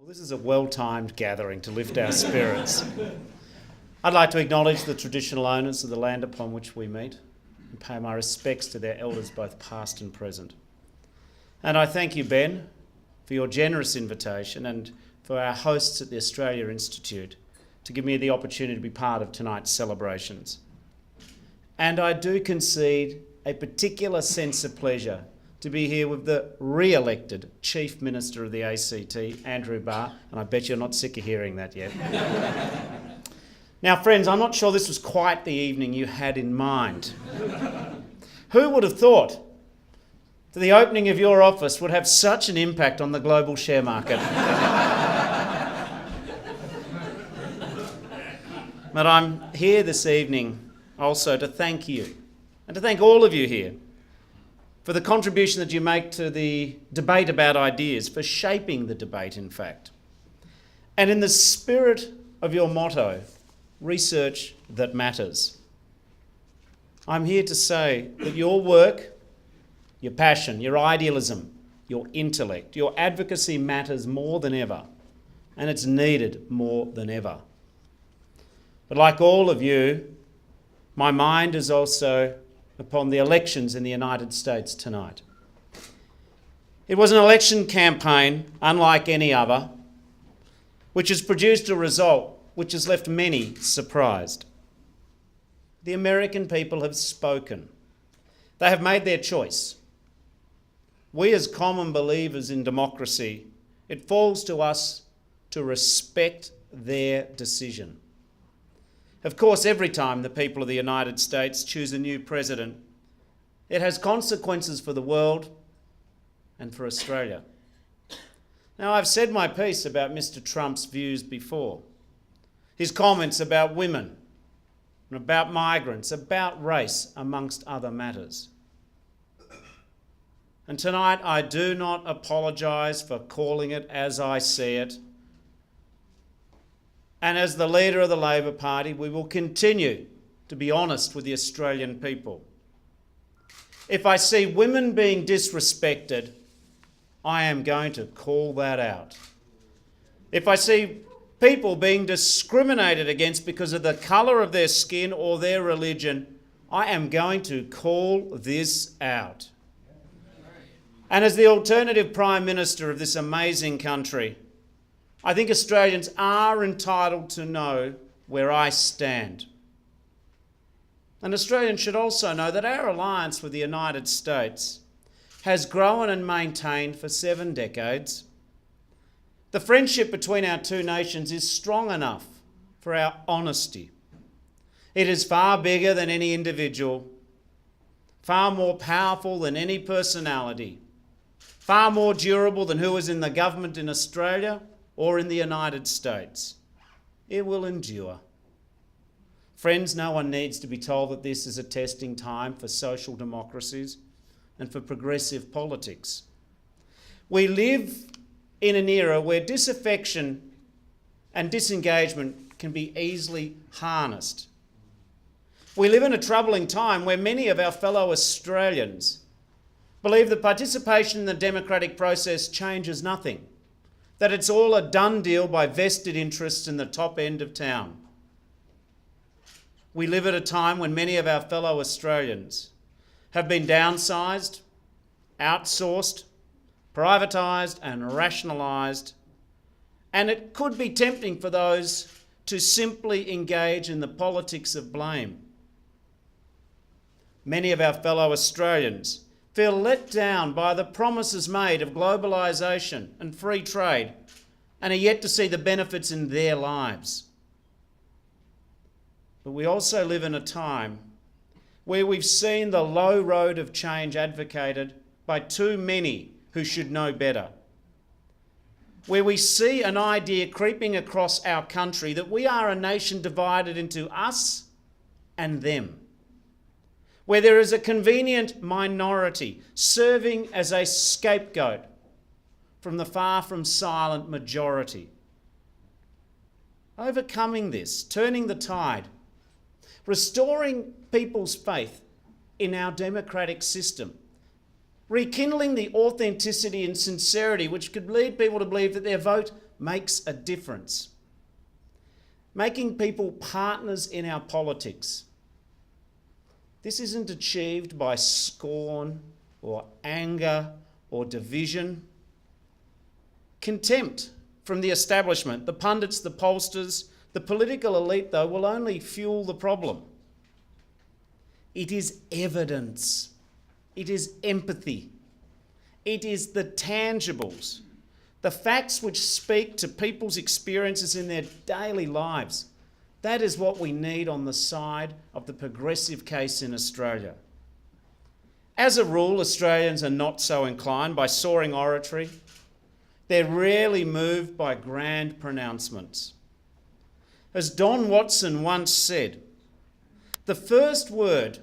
This is a well-timed gathering to lift our spirits. I'd like to acknowledge the traditional owners of the land upon which we meet and pay my respects to their elders, both past and present. And I thank you, Ben, for your generous invitation and for our hosts at the Australia Institute to give me the opportunity to be part of tonight's celebrations. And I do concede a particular sense of pleasure to be here with the re-elected Chief Minister of the ACT, Andrew Barr, and I bet you're not sick of hearing that yet. Now, friends, I'm not sure this was quite the evening you had in mind. Who would have thought that the opening of your office would have such an impact on the global share market? But I'm here this evening also to thank you and to thank all of you here for the contribution that you make to the debate about ideas, for shaping the debate, in fact. And in the spirit of your motto, research that matters, I'm here to say that your work, your passion, your idealism, your intellect, your advocacy matters more than ever, and it's needed more than ever. But like all of you, my mind is also upon the elections in the United States tonight. It was an election campaign unlike any other, which has produced a result which has left many surprised. The American people have spoken. They have made their choice. We, as common believers in democracy, it falls to us to respect their decision. Of course, every time the people of the United States choose a new president, it has consequences for the world and for Australia. Now, I've said my piece about Mr. Trump's views before. His comments about women, about migrants, about race, amongst other matters. And tonight, I do not apologise for calling it as I see it. And as the leader of the Labor Party, we will continue to be honest with the Australian people. If I see women being disrespected, I am going to call that out. If I see people being discriminated against because of the colour of their skin or their religion, I am going to call this out. And as the alternative Prime Minister of this amazing country, I think Australians are entitled to know where I stand. And Australians should also know that our alliance with the United States has grown and maintained for 7 decades. The friendship between our two nations is strong enough for our honesty. It is far bigger than any individual, far more powerful than any personality, far more durable than who is in the government in Australia or in the United States. It will endure. Friends, no one needs to be told that this is a testing time for social democracies and for progressive politics. We live in an era where disaffection and disengagement can be easily harnessed. We live in a troubling time where many of our fellow Australians believe that participation in the democratic process changes nothing, that it's all a done deal by vested interests in the top end of town. We live at a time when many of our fellow Australians have been downsized, outsourced, privatised and rationalised, and it could be tempting for those to simply engage in the politics of blame. Many of our fellow Australians feel let down by the promises made of globalisation and free trade and are yet to see the benefits in their lives. But we also live in a time where we've seen the low road of change advocated by too many who should know better, where we see an idea creeping across our country that we are a nation divided into us and them, where there is a convenient minority serving as a scapegoat from the far from silent majority. Overcoming this, turning the tide, restoring people's faith in our democratic system, rekindling the authenticity and sincerity which could lead people to believe that their vote makes a difference. Making people partners in our politics. This isn't achieved by scorn or anger or division. Contempt from the establishment, the pundits, the pollsters, the political elite, though, will only fuel the problem. It is evidence. It is empathy. It is the tangibles, the facts which speak to people's experiences in their daily lives. That is what we need on the side of the progressive case in Australia. As a rule, Australians are not so inclined by soaring oratory. They're rarely moved by grand pronouncements. As Don Watson once said, the first word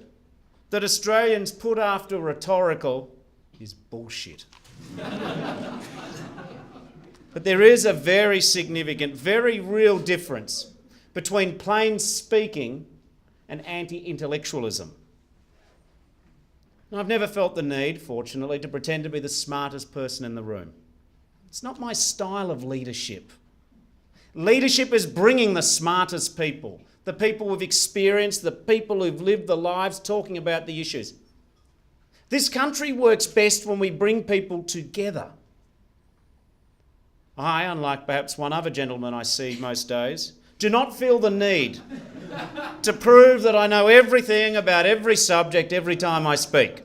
that Australians put after rhetorical is bullshit. But there is a very significant, very real difference between plain speaking and anti-intellectualism. I've never felt the need, fortunately, to pretend to be the smartest person in the room. It's not my style of leadership. Leadership is bringing the smartest people, the people with experience, the people who've lived the lives talking about the issues. This country works best when we bring people together. I, unlike perhaps one other gentleman I see most days, do not feel the need to prove that I know everything about every subject every time I speak.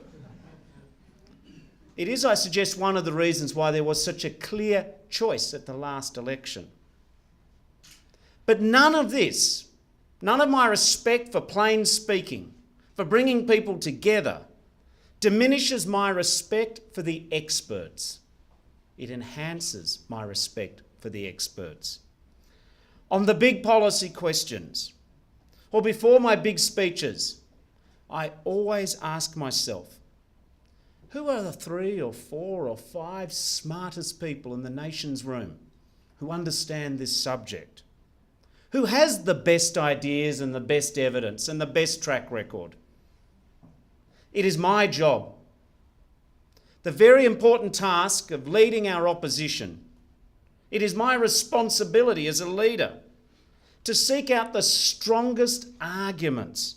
It is, I suggest, one of the reasons why there was such a clear choice at the last election. But none of this, none of my respect for plain speaking, for bringing people together, diminishes my respect for the experts. It enhances my respect for the experts. On the big policy questions, or before my big speeches, I always ask myself, who are the 3 or 4 or 5 smartest people in the nation's room who understand this subject? Who has the best ideas and the best evidence and the best track record? It is my job, the very important task of leading our opposition. It is my responsibility as a leader to seek out the strongest arguments,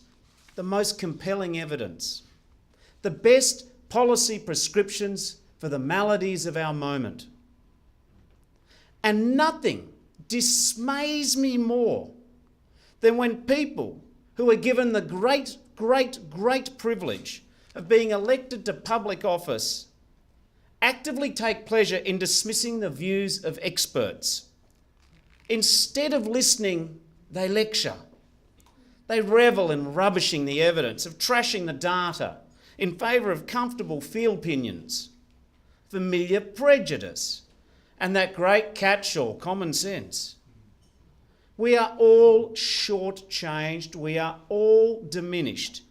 the most compelling evidence, the best policy prescriptions for the maladies of our moment. And nothing dismays me more than when people who are given the great privilege of being elected to public office actively take pleasure in dismissing the views of experts. Instead of listening, they lecture. They revel in rubbishing the evidence, of trashing the data in favour of comfortable field opinions, familiar prejudice, and that great catch-all, common sense. We are all short-changed, we are all diminished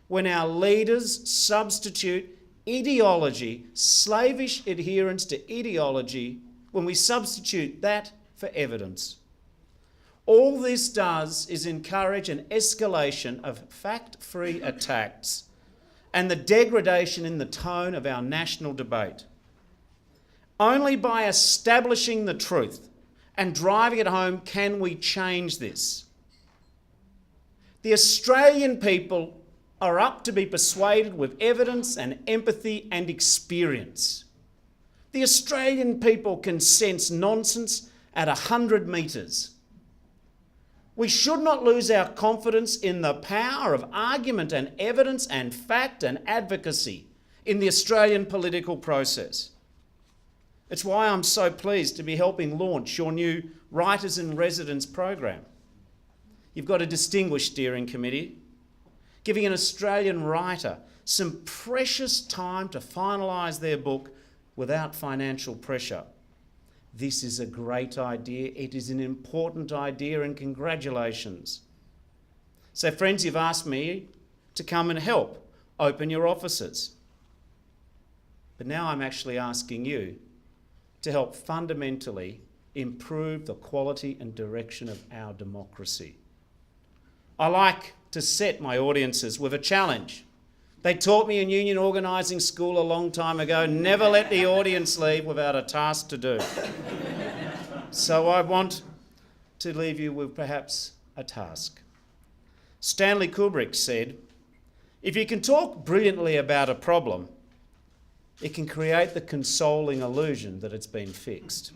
when our leaders substitute ideology, slavish adherence to ideology, when we substitute that for evidence. All this does is encourage an escalation of fact-free attacks and the degradation in the tone of our national debate. Only by establishing the truth and driving it home can we change this. The Australian people are up to be persuaded with evidence and empathy and experience. The Australian people can sense nonsense at 100 metres. We should not lose our confidence in the power of argument and evidence and fact and advocacy in the Australian political process. It's why I'm so pleased to be helping launch your new Writers in Residence program. You've got a distinguished steering committee, giving an Australian writer some precious time to finalise their book without financial pressure. This is a great idea. It is an important idea, and congratulations. So friends, you've asked me to come and help open your offices. But now I'm actually asking you to help fundamentally improve the quality and direction of our democracy. I like to set my audiences with a challenge. They taught me in union organising school a long time ago, never let the audience leave without a task to do. So I want to leave you with perhaps a task. Stanley Kubrick said, if you can talk brilliantly about a problem, it can create the consoling illusion that it's been fixed.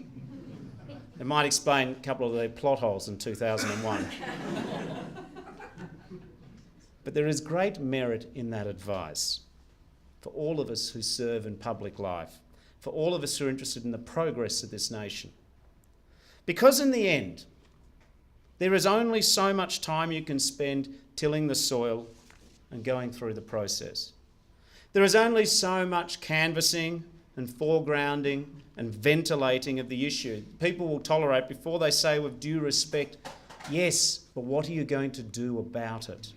It might explain a couple of the plot holes in 2001. But there is great merit in that advice for all of us who serve in public life, for all of us who are interested in the progress of this nation. Because in the end, there is only so much time you can spend tilling the soil and going through the process. There is only so much canvassing and foregrounding and ventilating of the issue people will tolerate before they say with due respect, yes, but what are you going to do about it?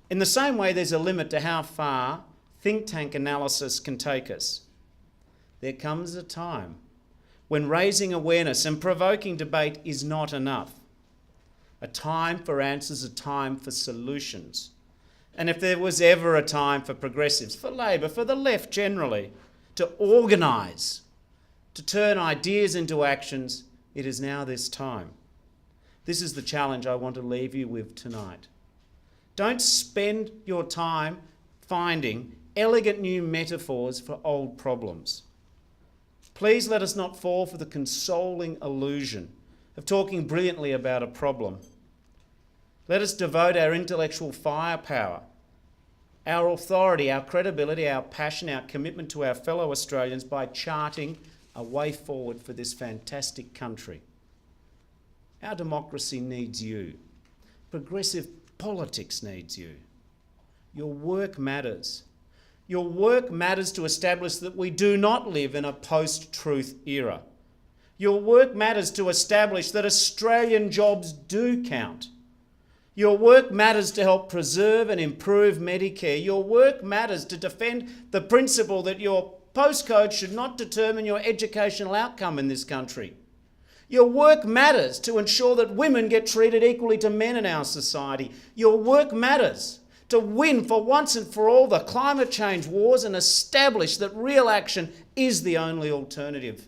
In the same way, there's a limit to how far think tank analysis can take us. There comes a time when raising awareness and provoking debate is not enough. A time for answers, a time for solutions. And if there was ever a time for progressives, for Labor, for the left generally, to organise, to turn ideas into actions, it is now this time. This is the challenge I want to leave you with tonight. Don't spend your time finding elegant new metaphors for old problems. Please let us not fall for the consoling illusion of talking brilliantly about a problem. Let us devote our intellectual firepower, our authority, our credibility, our passion, our commitment to our fellow Australians by charting a way forward for this fantastic country. Our democracy needs you. Progressive politics needs you. Your work matters. Your work matters to establish that we do not live in a post-truth era. Your work matters to establish that Australian jobs do count. Your work matters to help preserve and improve Medicare. Your work matters to defend the principle that your postcode should not determine your educational outcome in this country. Your work matters to ensure that women get treated equally to men in our society. Your work matters to win for once and for all the climate change wars and establish that real action is the only alternative.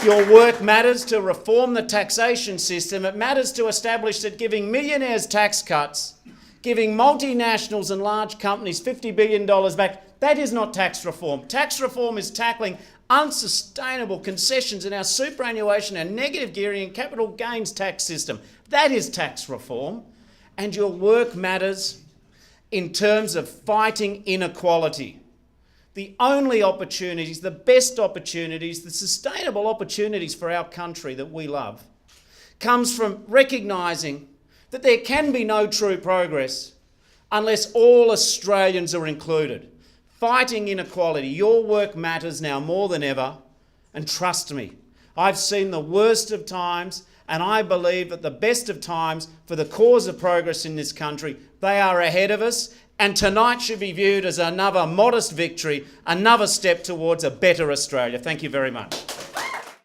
Your work matters to reform the taxation system. It matters to establish that giving millionaires tax cuts, giving multinationals and large companies $50 billion back, that is not tax reform. Tax reform is tackling unsustainable concessions in our superannuation and negative gearing and capital gains tax system. That is tax reform. And your work matters in terms of fighting inequality. The only opportunities, the best opportunities, the sustainable opportunities for our country that we love comes from recognising that there can be no true progress unless all Australians are included. Fighting inequality, your work matters now more than ever, and trust me, I've seen the worst of times and I believe that the best of times for the cause of progress in this country, they are ahead of us, and tonight should be viewed as another modest victory, another step towards a better Australia. Thank you very much.